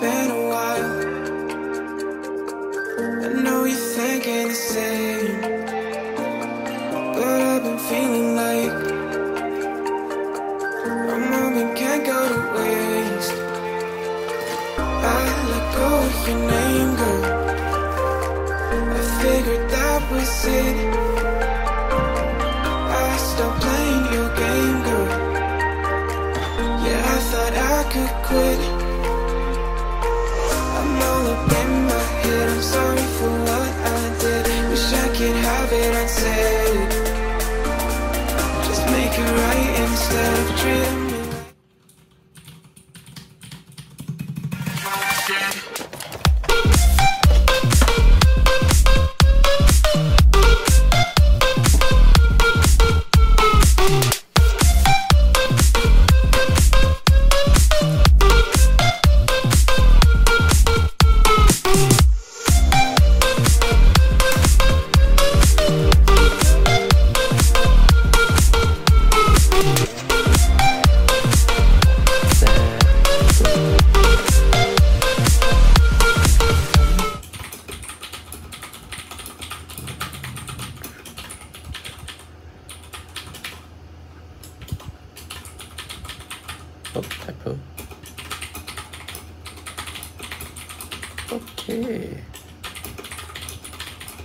been a while. I know you're thinking the same, but I've been feeling like our moment can't go to waste. I let go of your name, girl. I figured that was it. I stopped playing your game, girl. Yeah, I thought I could quit. I'm all up in my head, I'm sorry for what I did. Wish I could have it unsaid. Just make it right instead of treating me typo. Okay,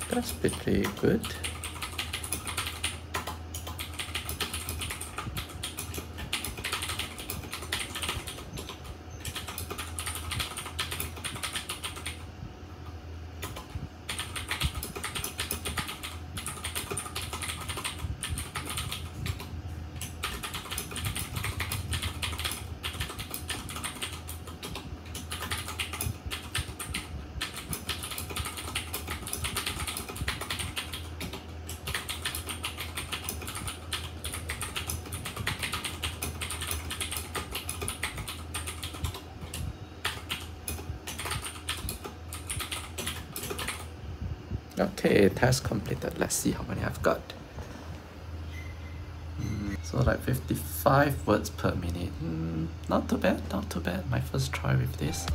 that's pretty good. Okay, task completed. Let's see how many I've got. So like 55 words per minute. Not too bad, not too bad. My first try with this.